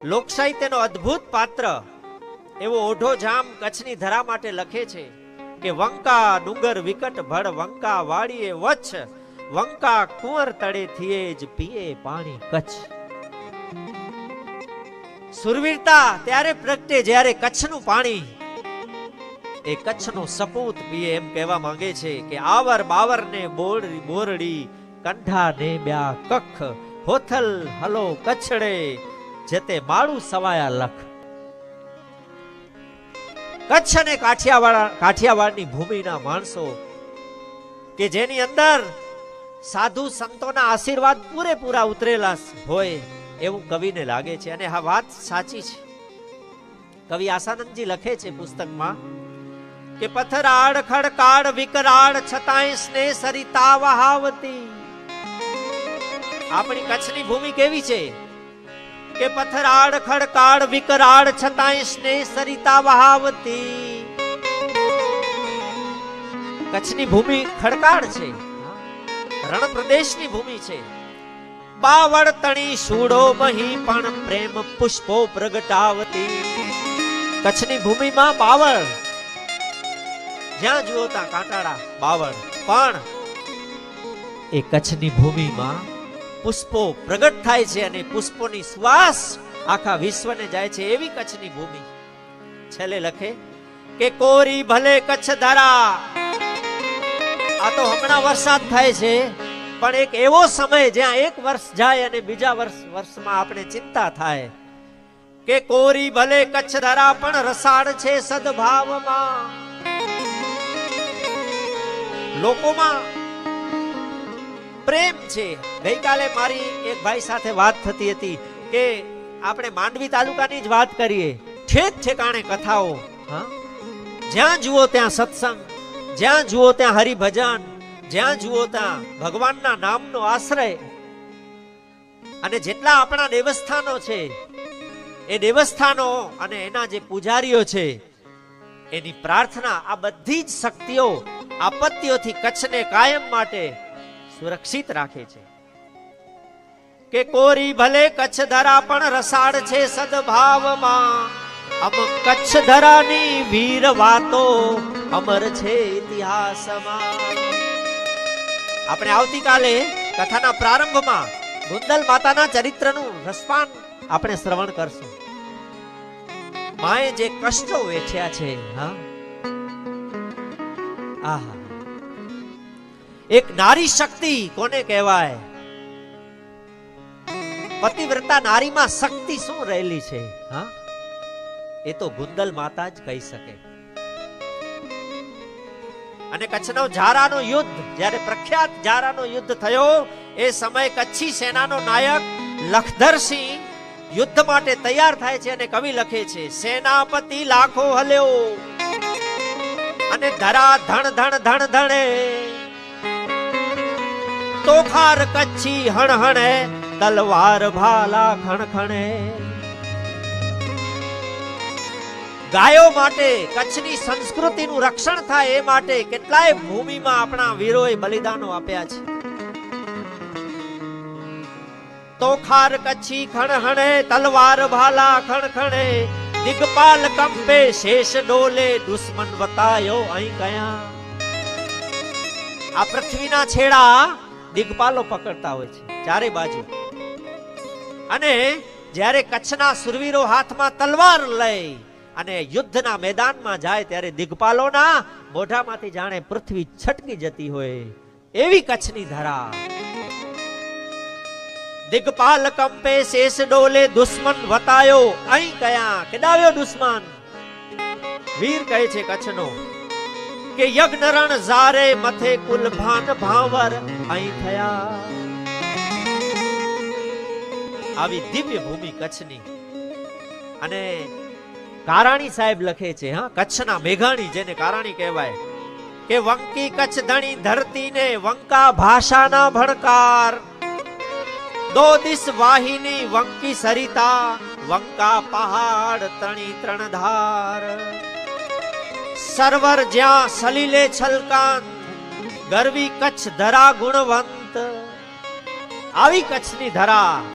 લોક સાહિત્યનો અદ્ભુત પાત્ર એવો ઓઢો જામ કચ્છની ધરા માટે લખે છે કે વંકા ડુંગર વિકટ ભળ વંકા વાડીએ વચ્છ વંકા કુંવર તળે થીએ જ પીએ પાણી કચ્છ. સુરવીરતા ત્યારે પ્રગટે જ્યારે કચ્છનું પાણી એ કચ્છનો સપૂત પીએ એમ કહેવા માંગે છે કે આવર બાવર ને બોરડી કંઠા ને બ્યા કખ હોથલ હલો કચ્છડે જેતે માળું સવાયા લખ. કચ્છ અને કાઠિયાવાડની ભૂમિના માણસો કે જેની અંદર સાધુ સંતોના આશીર્વાદ પૂરેપૂરા ઉતરેલા હોય એવું કવિને લાગે છે અને આ વાત સાચી છે. કવિ આસાનંદજી લખે છે પુસ્તકમાં કે પથરાળ ખડકાળ વિકરાળ છતાંય સ્નેહ સરિતા વહાવતી. આપણી કચ્છની ભૂમિ કેવી છે કે પથરાળ ખડકાળ વિકરાળ છતાંય સ્નેહ સરિતા વહાવતી. કચ્છની ભૂમિ ખડકાળ છે, રણ પ્રદેશની ભૂમિ છે. બાવળ તણી સૂડો મહી પણ પ્રેમ પુષ્પો પ્રગટાવતી. કચ્છની ભૂમિમાં બાવળ જ્યાં જુઓ ત્યાં કાંટાળા બાવળ, પણ એ કચ્છની ભૂમિમાં પુષ્પો પ્રગટ થાય છે અને પુષ્પોની સુવાસ આખા વિશ્વને જાય છે એવી કચ્છની ભૂમિ. છેલ્લે લખે કે કોરી ભલે કચ્છ ધરા. આ તો હમણાં વરસાદ થાય છે, પણ એક એવો સમય જ્યાં એક વર્ષ જાય અને બીજા વર્ષમાં આપણે ચિંતા થાય કે કોરી ભલે કચ્છ ધરા પણ રસાળ છે સદભાવમાં. લોકોમાં પ્રેમ છે. ગઈકાલે મારી એક ભાઈ સાથે વાત થતી હતી કે આપણે માંડવી તાલુકાની જ વાત કરીએ, ઠેક ઠેકાણે કથાઓ, જ્યાં જુઓ ત્યાં સત્સંગ, જ્યાં જુઓ ત્યાં હરિભજન, જ્યાં જુઓ ત્યાં ભગવાનના નામનો આશ્રય. અને જેટલા આપણા દેવસ્થાનો છે એ દેવસ્થાનો અને એના જે પૂજારીઓ છે એની પ્રાર્થના આ બધી જ શક્તિઓ આપત્તિઓથી કચ્છને કાયમ માટે સુરક્ષિત રાખે છે. કે કોરી ભલે કચ્છ ધરા પણ રસાળ છે સદભાવમાં. અમ કચ્છ ધરાની વીર વાતો અમર છે ઇતિહાસમાં. આપણે આવતીકાલે કથાના પ્રારંભમાં ગુંદલ માતાના ચરિત્રનું રસપાન આપણે શ્રવણ કરશું. માએ જે કષ્ટો વેઠ્યા છે, આહા, એક નારી શક્તિ કોને કહેવાય? પતિવ્રતા નારીમાં શક્તિ શું રહેલી છે, એ તો ગુંદલ માતા જ કહી શકે. અને કચ્છનો જારાનો યુદ્ધ, જ્યારે પ્રખ્યાત જારાનો યુદ્ધ થયો એ સમય કચ્છી સેનાનો નાયક લખધરસિંહ યુદ્ધ માટે તૈયાર થાય છે અને કવિ લખે છે સેનાપતિ લાખો હલ્યો અને ધરા ધણ ધણ ધણ ધણે તોખાર કચ્છી હણહણે તલવાર ભાલા ખણખણે. ગાયો માટે, કચ્છની સંસ્કૃતિનું રક્ષણ થાય એ માટે કેટલાય ભૂમિમાં આપણા વીરોએ બલિદાનો આપ્યા છે. તોખાર કચ્છી ખણહણે તલવાર ભાલા ખણખણે દિગપાલ કંપે શેષ ડોલે દુશ્મન વતાયો અહીં કયા. આ પૃથ્વીના છેડા દિગપાલો પકડતા હોય છે ચારે બાજુ. અને જ્યારે કચ્છના સુરવીરો હાથમાં તલવાર લઈ અને યુદ્ધના મેદાનમાં જાય ત્યારે દિગપાલોના મોઢામાંથી જાણે પૃથ્વી છટકી જતી હોય એવી કચ્છની ધરા. દિગપાલ કંપે શેષ ડોલે દુશ્મન વતાયો અહીં કયા. કેડાવ્યો દુશ્મન. વીર કહે છે કચ્છનો કે યજ્ઞ રણ ઝારે મથે કુલ ભાન ભાવર અહીં થયા. આવી દિવ્ય ભૂમિ કચ્છની. અને કારાણી સાહેબ લખે છે, કચ્છના મેઘાણી જેને કારાણી કહેવાય, કે વંકી કચ્છ ધણી ધરતી ને વંકા ભાષાના ભણકાર. દો દિસ વાહિની વંકી સરિતા વંકા પહાડ તણી ત્રણ ધાર. સરવર જ્યાં સલીલે છલકાંત ગરવી કચ્છ ધરા ગુણવંત. આવી કચ્છની ધરા